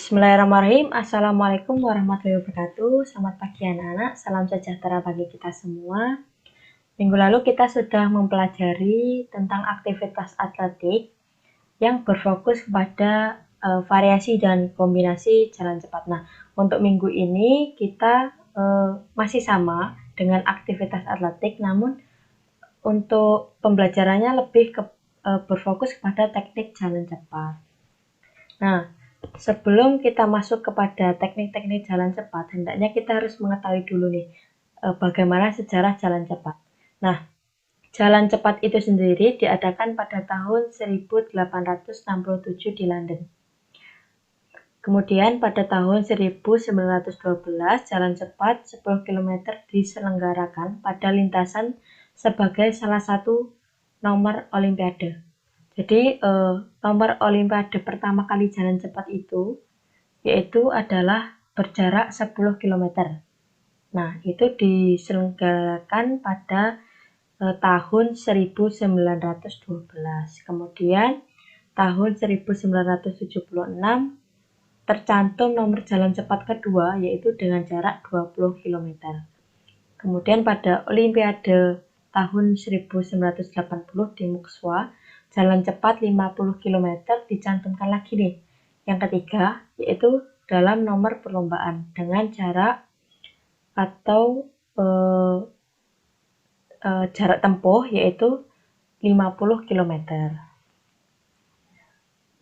Bismillahirrahmanirrahim. Assalamualaikum warahmatullahi wabarakatuh. Selamat pagi anak-anak. Salam sejahtera bagi kita semua. Minggu lalu kita sudah mempelajari tentang aktivitas atletik yang berfokus kepada variasi dan kombinasi jalan cepat. Nah, untuk minggu ini kita masih sama dengan aktivitas atletik, namun untuk pembelajarannya lebih berfokus kepada teknik jalan cepat. Nah, sebelum kita masuk kepada teknik-teknik jalan cepat, hendaknya kita harus mengetahui dulu nih bagaimana sejarah jalan cepat. Nah, jalan cepat itu sendiri diadakan pada tahun 1867 di London. Kemudian pada tahun 1912, jalan cepat 10 km diselenggarakan pada lintasan sebagai salah satu nomor olimpiade. Jadi nomor olimpiade pertama kali jalan cepat itu yaitu adalah berjarak 10 km. Nah, itu diselenggarakan pada tahun 1912. Kemudian tahun 1976 tercantum nomor jalan cepat kedua yaitu dengan jarak 20 km. Kemudian pada Olimpiade tahun 1980 di Moskwa, jalan cepat 50 km dicantumkan lagi nih. Yang ketiga, yaitu dalam nomor perlombaan dengan jarak atau jarak tempuh yaitu 50 km.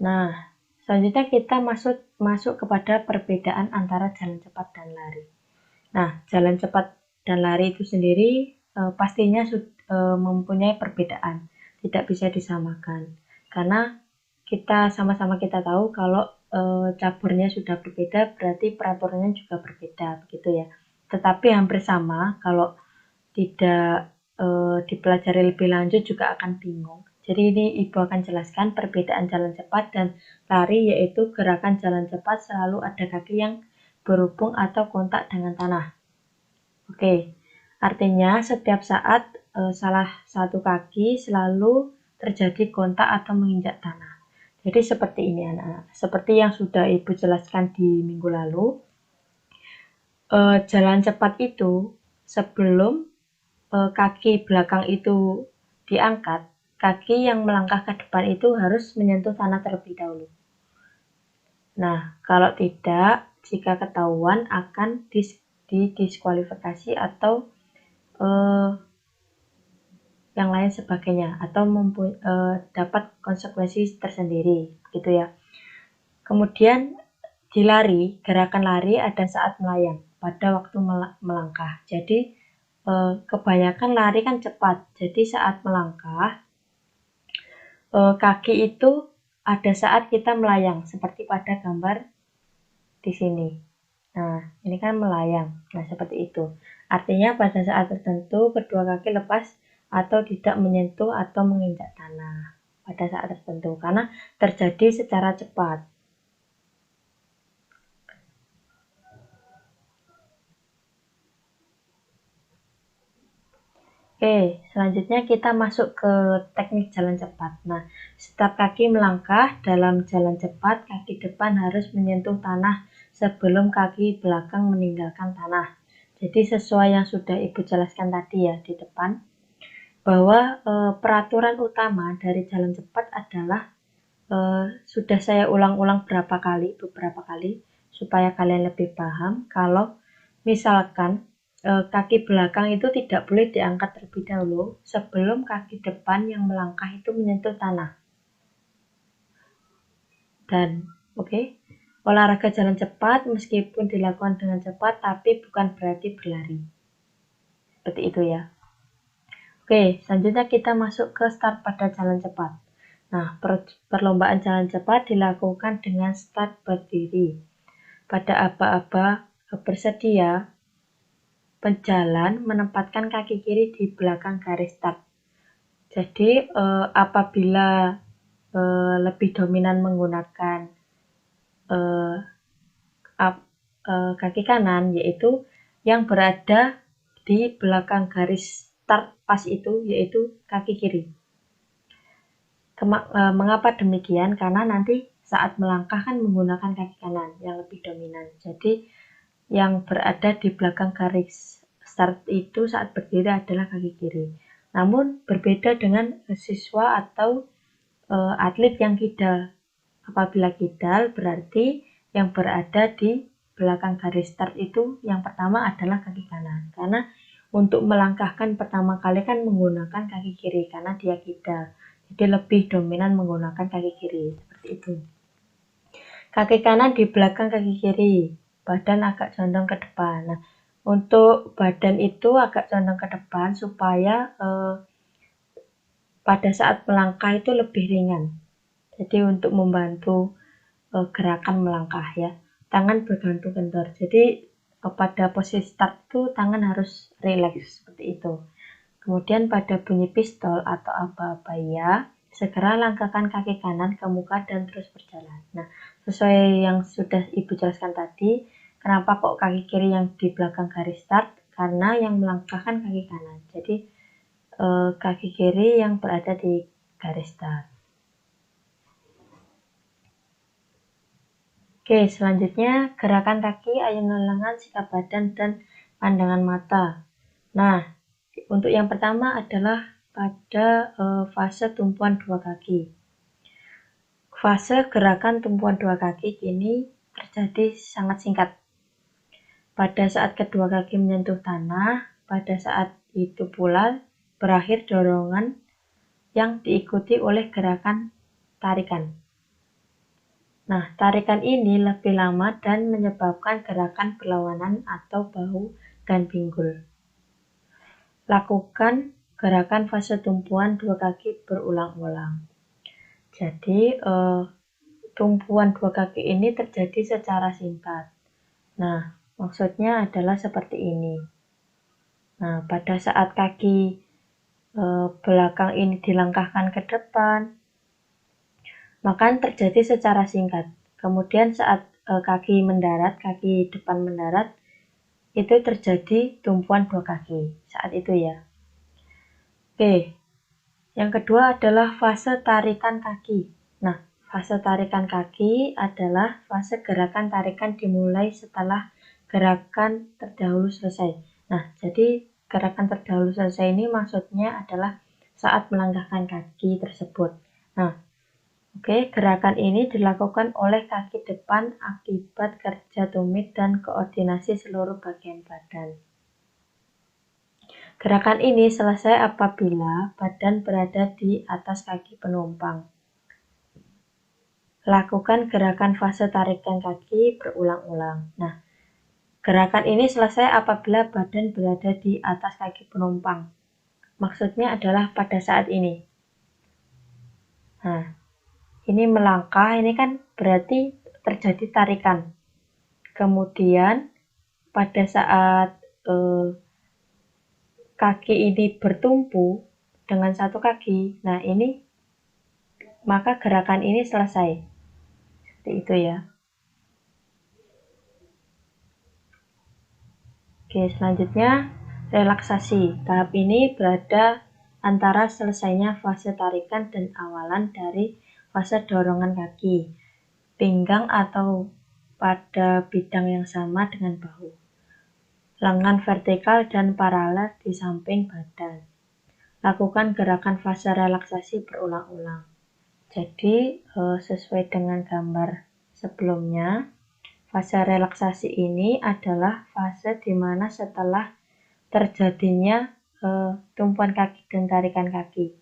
Nah, selanjutnya kita masuk kepada perbedaan antara jalan cepat dan lari. Nah, jalan cepat dan lari itu sendiri pastinya mempunyai perbedaan, tidak bisa disamakan. Karena kita sama-sama kita tahu kalau caburnya sudah berbeda, berarti peraturannya juga berbeda, begitu ya. Tetapi hampir sama, kalau tidak dipelajari lebih lanjut juga akan bingung. Jadi ini Ibu akan jelaskan perbedaan jalan cepat dan lari, yaitu gerakan jalan cepat selalu ada kaki yang berhubung atau kontak dengan tanah. Oke, artinya setiap saat salah satu kaki selalu terjadi kontak atau menginjak tanah. Jadi seperti ini anak-anak. Seperti yang sudah Ibu jelaskan di minggu lalu, jalan cepat itu sebelum kaki belakang itu diangkat, kaki yang melangkah ke depan itu harus menyentuh tanah terlebih dahulu. Nah, kalau tidak, jika ketahuan akan didiskualifikasi atau yang lain sebagainya, atau dapat konsekuensi tersendiri, gitu ya. Kemudian di lari, gerakan lari ada saat melayang pada waktu melangkah. Jadi kebanyakan lari kan cepat, jadi saat melangkah kaki itu ada saat kita melayang, seperti pada gambar di sini. Nah, ini kan melayang. Nah, seperti itu. Artinya pada saat tertentu kedua kaki lepas atau tidak menyentuh atau menginjak tanah pada saat tertentu, karena terjadi secara cepat. Oke, selanjutnya kita masuk ke teknik jalan cepat. Nah, setiap kaki melangkah dalam jalan cepat, kaki depan harus menyentuh tanah sebelum kaki belakang meninggalkan tanah. Jadi sesuai yang sudah Ibu jelaskan tadi ya di depan, bahwa peraturan utama dari jalan cepat adalah sudah saya ulang-ulang beberapa kali supaya kalian lebih paham. Kalau misalkan kaki belakang itu tidak boleh diangkat terlebih dahulu sebelum kaki depan yang melangkah itu menyentuh tanah. Dan olahraga jalan cepat meskipun dilakukan dengan cepat tapi bukan berarti berlari. Seperti itu ya. Oke, selanjutnya kita masuk ke start pada jalan cepat. Nah, perlombaan jalan cepat dilakukan dengan start berdiri. Pada aba-aba bersedia, pejalan menempatkan kaki kiri di belakang garis start. Jadi apabila lebih dominan menggunakan kaki kanan, yaitu yang berada di belakang garis start pas itu, yaitu kaki kiri. Mengapa demikian? Karena nanti saat melangkah kan menggunakan kaki kanan yang lebih dominan. Jadi yang berada di belakang garis start itu saat berdiri adalah kaki kiri. Namun berbeda dengan siswa atau atlet yang kidal. Apabila kidal berarti yang berada di belakang garis start itu yang pertama adalah kaki kanan. Karena untuk melangkahkan pertama kali kan menggunakan kaki kiri karena dia kidal. Jadi lebih dominan menggunakan kaki kiri. Seperti itu. Kaki kanan di belakang kaki kiri. Badan agak condong ke depan. Nah, untuk badan itu agak condong ke depan supaya pada saat melangkah itu lebih ringan. Jadi untuk membantu gerakan melangkah ya. Tangan bergantung kendor. Jadi pada posisi start itu tangan harus rileks seperti itu. Kemudian pada bunyi pistol atau apa-apa ya, segera langkahkan kaki kanan ke muka dan terus berjalan. Nah, sesuai yang sudah Ibu jelaskan tadi, kenapa kok kaki kiri yang di belakang garis start? Karena yang melangkahkan kaki kanan. Jadi kaki kiri yang berada di garis start. Oke, selanjutnya gerakan kaki, ayunan lengan, sikap badan, dan pandangan mata. Nah, untuk yang pertama adalah pada fase tumpuan dua kaki. Fase gerakan tumpuan dua kaki ini terjadi sangat singkat. Pada saat kedua kaki menyentuh tanah, pada saat itu pula berakhir dorongan yang diikuti oleh gerakan tarikan. Nah, tarikan ini lebih lama dan menyebabkan gerakan berlawanan atau bahu dan pinggul. Lakukan gerakan fase tumpuan dua kaki berulang-ulang. Jadi, tumpuan dua kaki ini terjadi secara singkat. Nah, maksudnya adalah seperti ini. Nah, pada saat kaki belakang ini dilangkahkan ke depan, maka terjadi secara singkat. Kemudian saat kaki mendarat, kaki depan mendarat, itu terjadi tumpuan dua kaki saat itu ya. Oke, yang kedua adalah fase tarikan kaki. Nah, fase tarikan kaki adalah fase gerakan tarikan dimulai setelah gerakan terdahulu selesai. Nah, jadi gerakan terdahulu selesai ini maksudnya adalah saat melangkahkan kaki tersebut. Nah, oke, gerakan ini dilakukan oleh kaki depan akibat kerja tumit dan koordinasi seluruh bagian badan. Gerakan ini selesai apabila badan berada di atas kaki penumpang. Lakukan gerakan fase tarikan kaki berulang-ulang. Nah, gerakan ini selesai apabila badan berada di atas kaki penumpang. Maksudnya adalah pada saat ini. Nah, ini melangkah, ini kan berarti terjadi tarikan. Kemudian pada saat kaki ini bertumpu dengan satu kaki, nah ini maka gerakan ini selesai. Seperti itu ya. Oke, selanjutnya relaksasi. Tahap ini berada antara selesainya fase tarikan dan awalan dari fase dorongan kaki, pinggang atau pada bidang yang sama dengan bahu. Lengan vertikal dan paralel di samping badan. Lakukan gerakan fase relaksasi berulang-ulang. Jadi sesuai dengan gambar sebelumnya, fase relaksasi ini adalah fase di mana setelah terjadinya tumpuan kaki dan tarikan kaki.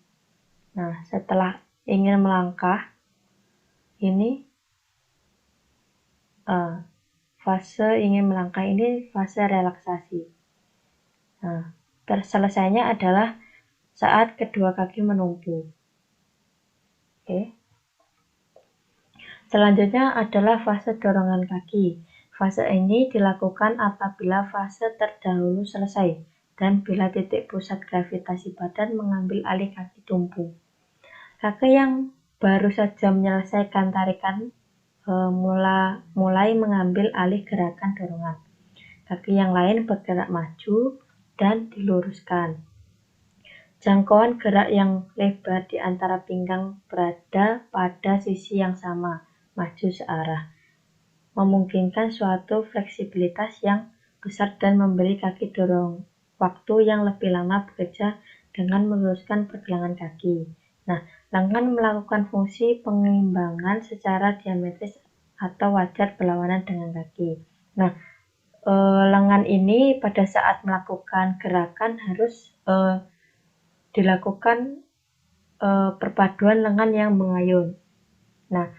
Nah, setelah ingin melangkah, ini fase ingin melangkah ini fase relaksasi. Nah, terselesainya adalah saat kedua kaki menumpu. Oke. Selanjutnya adalah fase dorongan kaki. Fase ini dilakukan apabila fase terdahulu selesai dan bila titik pusat gravitasi badan mengambil alih kaki tumpu. Kaki yang baru saja menyelesaikan tarikan mulai mengambil alih gerakan dorongan. Kaki yang lain bergerak maju dan diluruskan. Jangkauan gerak yang lebar di antara pinggang berada pada sisi yang sama. maju searah, memungkinkan suatu fleksibilitas yang besar dan memberi kaki dorong waktu yang lebih lama bekerja dengan meluruskan pergelangan kaki. Nah, lengan melakukan fungsi pengeimbangan secara diametris atau wajar berlawanan dengan kaki. Nah, lengan ini pada saat melakukan gerakan harus dilakukan perpaduan lengan yang mengayun. Nah,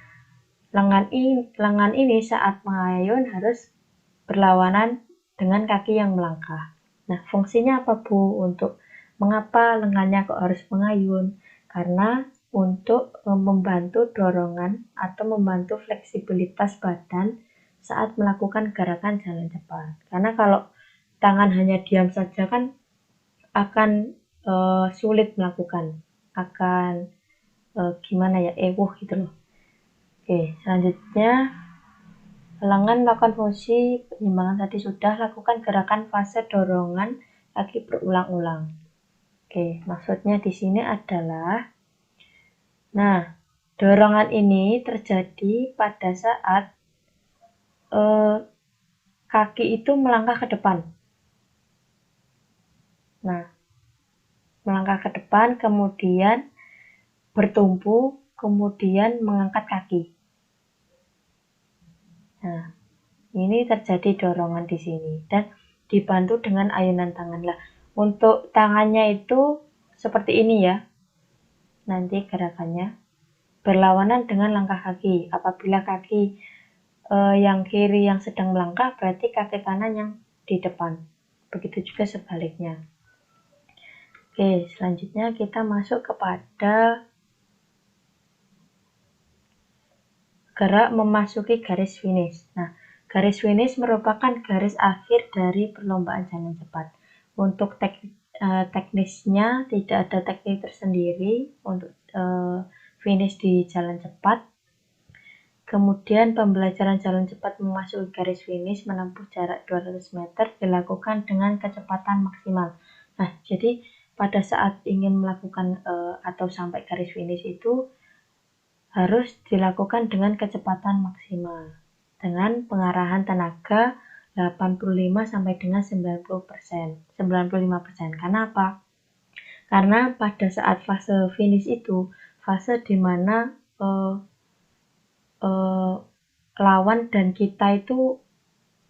lengan ini saat mengayun harus berlawanan dengan kaki yang melangkah. Nah, fungsinya apa Bu? Mengapa lengannya kok harus mengayun? Karena untuk membantu dorongan atau membantu fleksibilitas badan saat melakukan gerakan jalan cepat. Karena kalau tangan hanya diam saja kan akan sulit melakukan, akan gimana ya, gitu loh. Oke, selanjutnya lengan melakukan fungsi penyeimbangan tadi sudah, lakukan gerakan fase dorongan kaki berulang-ulang. Oke, maksudnya di sini adalah, nah, dorongan ini terjadi pada saat kaki itu melangkah ke depan. Nah, melangkah ke depan, kemudian bertumpu, kemudian mengangkat kaki. Nah, ini terjadi dorongan di sini dan dibantu dengan ayunan tangan. Lah, untuk tangannya itu seperti ini ya. Nanti gerakannya berlawanan dengan langkah kaki. Apabila kaki yang kiri yang sedang melangkah, berarti kaki kanan yang di depan. Begitu juga sebaliknya. Oke, selanjutnya kita masuk kepada gerak memasuki garis finish. Nah, garis finish merupakan garis akhir dari perlombaan jalan cepat. Untuk teknisnya tidak ada teknik tersendiri untuk finish di jalan cepat. Kemudian pembelajaran jalan cepat memasuki garis finish menempuh jarak 200 meter dilakukan dengan kecepatan maksimal. Nah, jadi pada saat ingin melakukan atau sampai garis finish itu harus dilakukan dengan kecepatan maksimal dengan pengarahan tenaga 85 sampai dengan 90%. Karena apa? Karena pada saat fase finish itu fase di mana lawan dan kita itu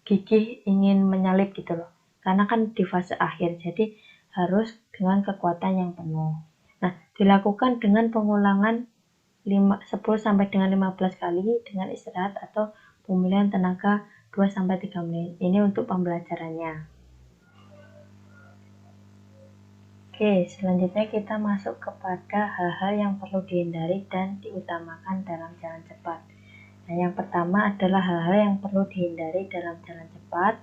gigih ingin menyalip gitu loh. Karena kan di fase akhir, jadi harus dengan kekuatan yang penuh. Nah, dilakukan dengan pengulangan 10 sampai dengan 15 kali dengan istirahat atau pemulihan tenaga 2 sampai 3 menit. Ini untuk pembelajarannya. Oke, selanjutnya kita masuk kepada hal-hal yang perlu dihindari dan diutamakan dalam jalan cepat. Nah, yang pertama adalah hal-hal yang perlu dihindari dalam jalan cepat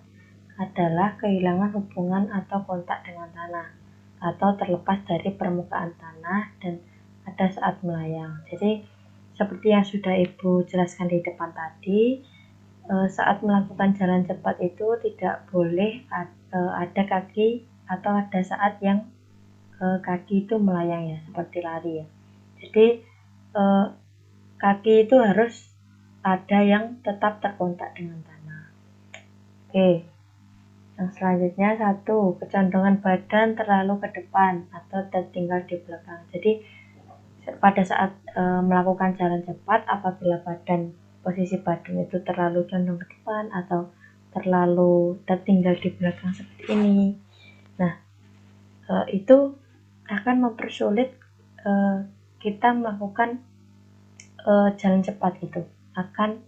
adalah kehilangan hubungan atau kontak dengan tanah atau terlepas dari permukaan tanah dan pada saat melayang. Jadi seperti yang sudah Ibu jelaskan di depan tadi, saat melakukan jalan cepat itu tidak boleh ada kaki atau ada saat yang kaki itu melayang ya, seperti lari ya. Jadi kaki itu harus ada yang tetap terkontak dengan tanah. Oke, yang selanjutnya 1, kecondongan badan terlalu ke depan atau tertinggal di belakang. Jadi pada saat melakukan jalan cepat, apabila posisi badan itu terlalu condong ke depan atau terlalu tertinggal di belakang seperti ini, nah itu akan mempersulit kita melakukan jalan cepat itu, akan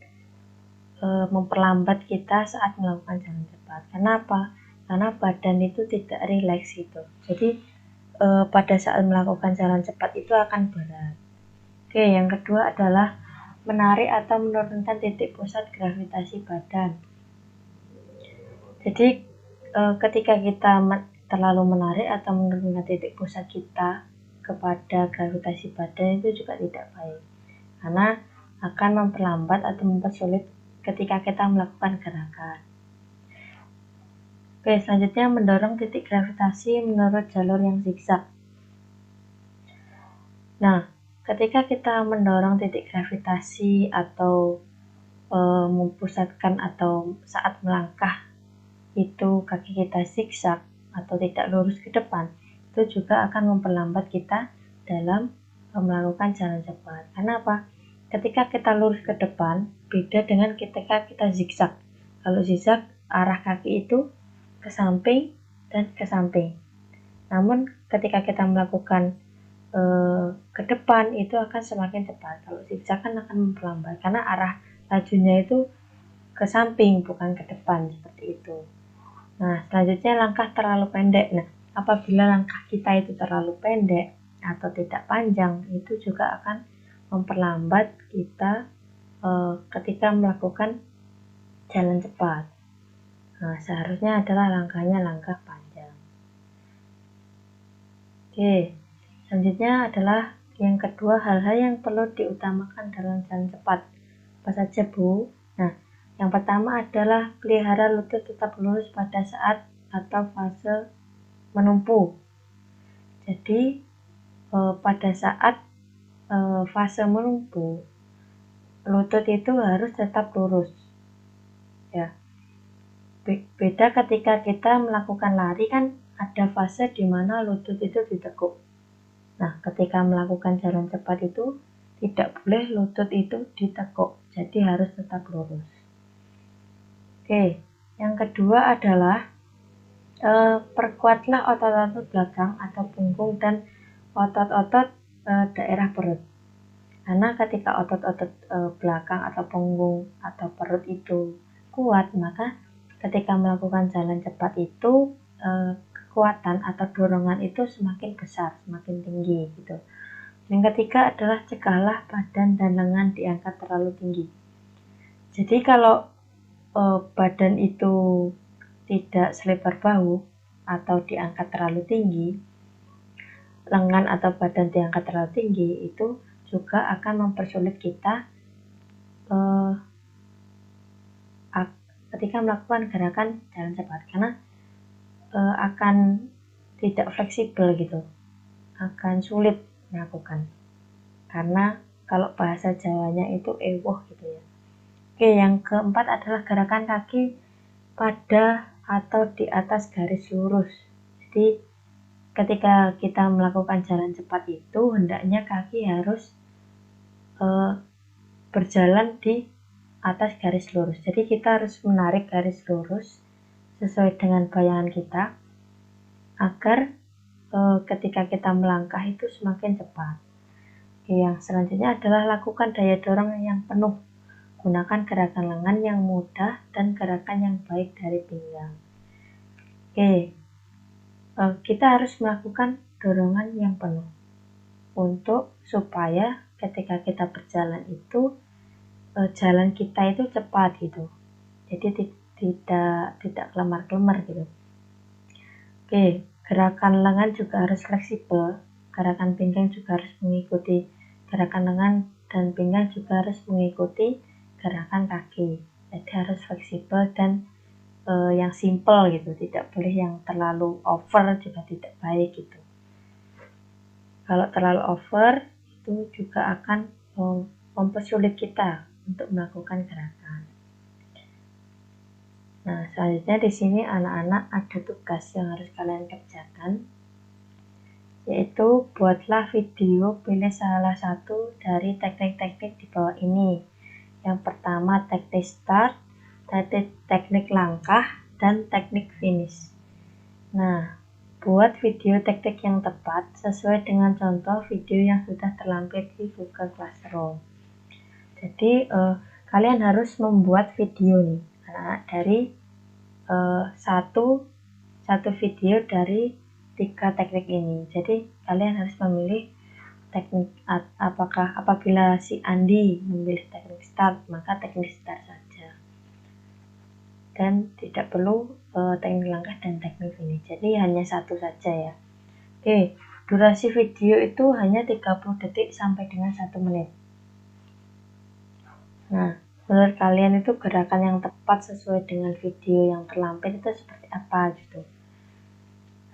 memperlambat kita saat melakukan jalan cepat. Kenapa? Karena badan itu tidak rileks itu. Jadi pada saat melakukan jalan cepat itu akan berat. Oke, yang kedua adalah menarik atau menurunkan titik pusat gravitasi badan. Jadi ketika kita terlalu menarik atau menurunkan titik pusat kita kepada gravitasi badan itu juga tidak baik, karena akan memperlambat atau mempersulit ketika kita melakukan gerakan. Oke, selanjutnya mendorong titik gravitasi menurut jalur yang zigzag. Nah, ketika kita mendorong titik gravitasi atau Memusatkan atau saat melangkah itu kaki kita zigzag atau tidak lurus ke depan, itu juga akan memperlambat kita dalam melakukan jalan cepat. Karena apa? Ketika kita lurus ke depan, beda dengan ketika kita zigzag. Kalau zigzag, arah kaki itu ke samping dan ke samping. Namun ketika kita melakukan ke depan, itu akan semakin cepat. Kalau zigzag kan akan memperlambat, karena arah lajunya itu ke samping, bukan ke depan, seperti itu. Nah, selanjutnya langkah terlalu pendek. Nah, apabila langkah kita itu terlalu pendek atau tidak panjang, itu juga akan memperlambat kita ketika melakukan jalan cepat. Nah, seharusnya adalah langkahnya langkah panjang. Oke, selanjutnya adalah yang kedua, hal-hal yang perlu diutamakan dalam jalan cepat. Apa saja, Bu? Nah, yang pertama adalah pelihara lutut tetap lurus pada saat atau fase menumpu. Jadi pada saat fase menumpu, lutut itu harus tetap lurus. Ya, beda ketika kita melakukan lari kan ada fase di mana lutut itu ditekuk. Nah, ketika melakukan jalan cepat itu tidak boleh lutut itu ditekuk, jadi harus tetap lurus. Oke, yang kedua adalah perkuatlah otot-otot belakang atau punggung dan otot-otot daerah perut. Karena ketika otot-otot belakang atau punggung atau perut itu kuat, maka ketika melakukan jalan cepat itu kekuatan atau dorongan itu semakin besar, semakin tinggi gitu. Yang ketiga adalah cegahlah badan dan lengan diangkat terlalu tinggi. Jadi kalau badan itu tidak selebar bahu atau diangkat terlalu tinggi, lengan atau badan diangkat terlalu tinggi, itu juga akan mempersulit kita ketika melakukan gerakan jalan cepat, karena akan tidak fleksibel gitu, akan sulit melakukan, karena kalau bahasa Jawanya itu ewoh gitu ya. Oke, yang keempat adalah gerakan kaki pada atau di atas garis lurus. Jadi ketika kita melakukan jalan cepat itu hendaknya kaki harus berjalan di atas garis lurus. Jadi kita harus menarik garis lurus sesuai dengan bayangan kita agar ketika kita melangkah itu semakin cepat. Oke, yang selanjutnya adalah lakukan daya dorong yang penuh. Gunakan gerakan lengan yang mudah dan gerakan yang baik dari pinggang. Oke, kita harus melakukan dorongan yang penuh untuk supaya ketika kita berjalan itu jalan kita itu cepat gitu. Jadi tidak kelemar-kelemar gitu. Oke, gerakan lengan juga harus fleksibel, gerakan pinggang juga harus mengikuti gerakan lengan, dan pinggang juga harus mengikuti gerakan kaki. Jadi harus fleksibel dan yang simple gitu, tidak boleh yang terlalu over, juga tidak baik gitu. Kalau terlalu over itu juga akan mempersulit kita untuk melakukan gerakan. Nah, selanjutnya di sini anak-anak ada tugas yang harus kalian kerjakan, yaitu buatlah video, pilih salah satu dari teknik-teknik di bawah ini. Yang pertama teknik start, teknik langkah, dan teknik finish. Nah, buat video teknik yang tepat sesuai dengan contoh video yang sudah terlampir di Google Classroom. Jadi kalian harus membuat video nih, anak-anak, dari satu video dari 3 teknik ini. Jadi kalian harus memilih teknik, apabila si Andi memilih teknik start, maka teknik start saja, dan tidak perlu teknik langkah dan teknik finish. Jadi hanya satu saja ya. Oke, durasi video itu hanya 30 detik sampai dengan 1 menit. Nah, menurut kalian itu gerakan yang tepat sesuai dengan video yang terlampir itu seperti apa gitu?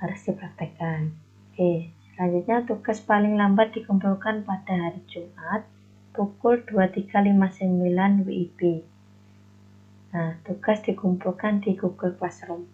Harus dipraktekkan. Oke, selanjutnya tugas paling lambat dikumpulkan pada hari Jumat pukul 23.59 WIB. Nah, tugas dikumpulkan di Google Classroom.